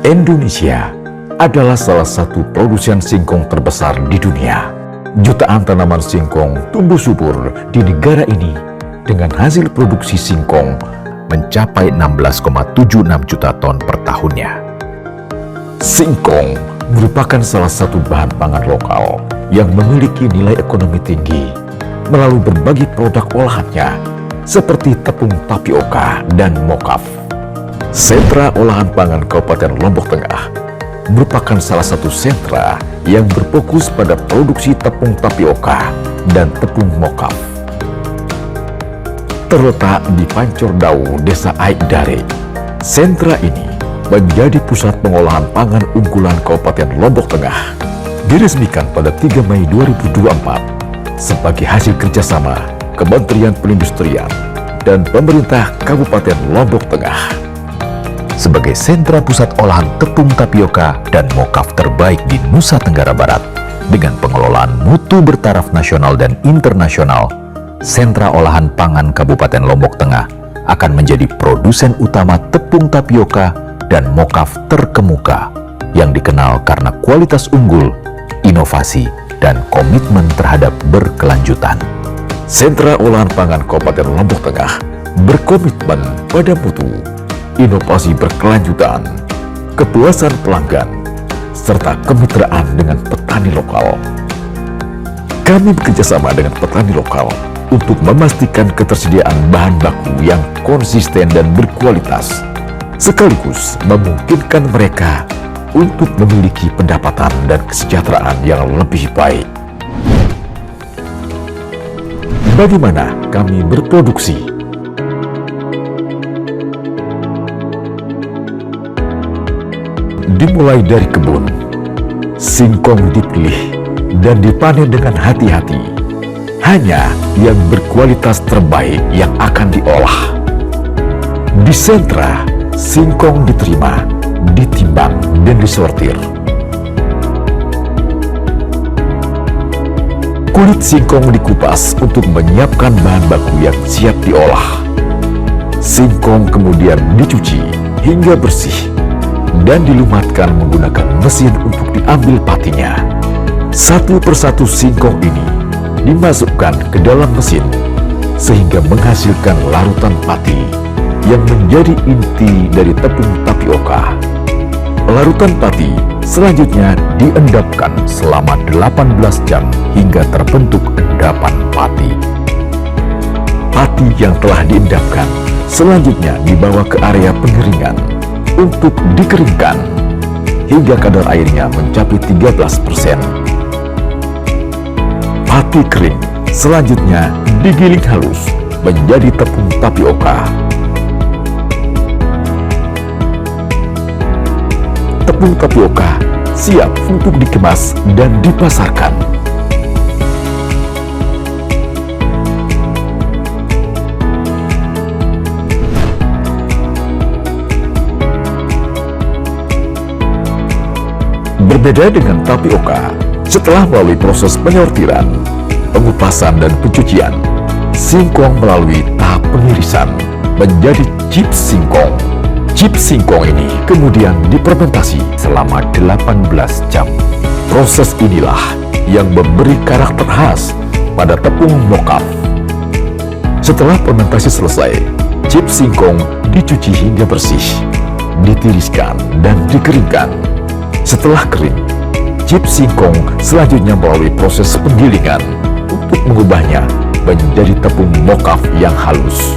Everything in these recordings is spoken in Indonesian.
Indonesia adalah salah satu produsen singkong terbesar di dunia. Jutaan tanaman singkong tumbuh subur di negara ini dengan hasil produksi singkong mencapai 16,76 juta ton per tahunnya. Singkong merupakan salah satu bahan pangan lokal yang memiliki nilai ekonomi tinggi melalui berbagai produk olahannya seperti tepung tapioka dan mokaf. Sentra Olahan Pangan Kabupaten Lombok Tengah merupakan salah satu sentra yang berfokus pada produksi tepung tapioka dan tepung mokaf. Terletak di Pancordau, Desa Aikdare, sentra ini menjadi pusat pengolahan pangan unggulan Kabupaten Lombok Tengah. Diresmikan pada 3 Mei 2024 sebagai hasil kerjasama Kementerian Perindustrian dan Pemerintah Kabupaten Lombok Tengah. Sebagai sentra pusat olahan tepung tapioka dan mokaf terbaik di Nusa Tenggara Barat dengan pengelolaan mutu bertaraf nasional dan internasional, Sentra Olahan Pangan Kabupaten Lombok Tengah akan menjadi produsen utama tepung tapioka dan mokaf terkemuka yang dikenal karena kualitas unggul, inovasi, dan komitmen terhadap berkelanjutan. Sentra Olahan Pangan Kabupaten Lombok Tengah berkomitmen pada mutu, inovasi berkelanjutan, kepuasan pelanggan, serta kemitraan dengan petani lokal. Kami bekerjasama dengan petani lokal untuk memastikan ketersediaan bahan baku yang konsisten dan berkualitas, sekaligus memungkinkan mereka untuk memiliki pendapatan dan kesejahteraan yang lebih baik. Bagaimana kami berproduksi? Dimulai dari kebun, singkong dipilih dan dipanen dengan hati-hati. Hanya yang berkualitas terbaik yang akan diolah. Di sentra, singkong diterima, ditimbang, dan disortir. Kulit singkong dikupas untuk menyiapkan bahan baku yang siap diolah. Singkong kemudian dicuci hingga bersih dan dilumatkan menggunakan mesin untuk diambil patinya. Satu persatu singkong ini dimasukkan ke dalam mesin sehingga menghasilkan larutan pati yang menjadi inti dari tepung tapioka. Larutan pati selanjutnya diendapkan selama 18 jam hingga terbentuk endapan pati. Pati yang telah diendapkan selanjutnya dibawa ke area pengeringan untuk dikeringkan hingga kadar airnya mencapai 13%. Pati kering selanjutnya digiling halus menjadi tepung tapioka. Tepung tapioka siap untuk dikemas dan dipasarkan. Berbeda dengan tapioka, setelah melalui proses penyortiran, pengupasan, dan pencucian, singkong melalui tahap pengirisan menjadi chips singkong. Chips singkong ini kemudian difermentasi selama 18 jam. Proses inilah yang memberi karakter khas pada tepung mokaf. Setelah fermentasi selesai, chips singkong dicuci hingga bersih, ditiriskan, dan dikeringkan. Setelah kering, chips singkong selanjutnya melalui proses penggilingan untuk mengubahnya menjadi tepung mokaf yang halus.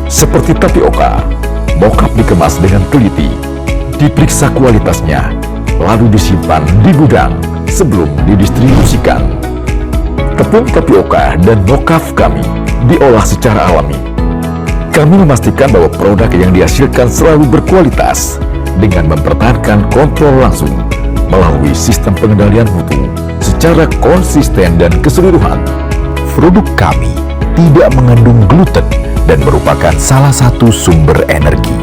Seperti tapioka, mokaf dikemas dengan teliti, diperiksa kualitasnya, lalu disimpan di gudang sebelum didistribusikan. Tepung tapioka dan mokaf kami diolah secara alami. Kami memastikan bahwa produk yang dihasilkan selalu berkualitas dengan mempertahankan kontrol langsung melalui sistem pengendalian mutu secara konsisten dan keseluruhan. Produk kami tidak mengandung gluten dan merupakan salah satu sumber energi.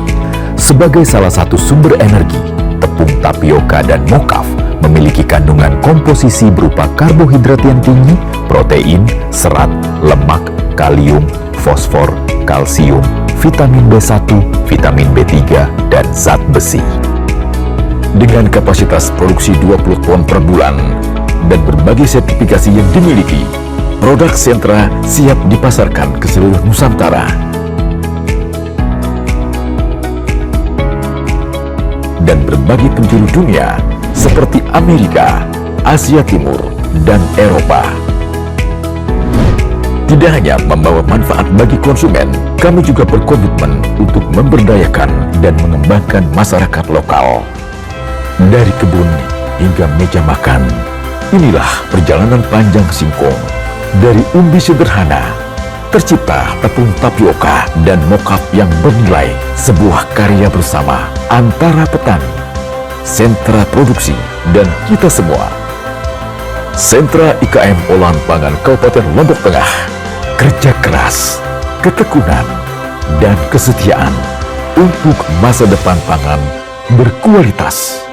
Sebagai salah satu sumber energi, tepung tapioka dan mokaf memiliki kandungan komposisi berupa karbohidrat yang tinggi, protein, serat, lemak, kalium, fosfor, kalsium, vitamin B1, vitamin B3, dan zat besi. Dengan kapasitas produksi 20 ton per bulan dan berbagai sertifikasi yang dimiliki, produk Sentra siap dipasarkan ke seluruh Nusantara. Dan berbagai penjuru dunia seperti Amerika, Asia Timur, dan Eropa. Tidak hanya membawa manfaat bagi konsumen, kami juga berkomitmen untuk memberdayakan dan mengembangkan masyarakat lokal. Dari kebun hingga meja makan, inilah perjalanan panjang singkong. Dari umbi sederhana, tercipta tepung tapioka dan mokaf yang bernilai, sebuah karya bersama antara petani, sentra produksi, dan kita semua. Sentra IKM Olahan Pangan Kabupaten Lombok Tengah, kerja keras, ketekunan, dan kesetiaan untuk masa depan pangan berkualitas.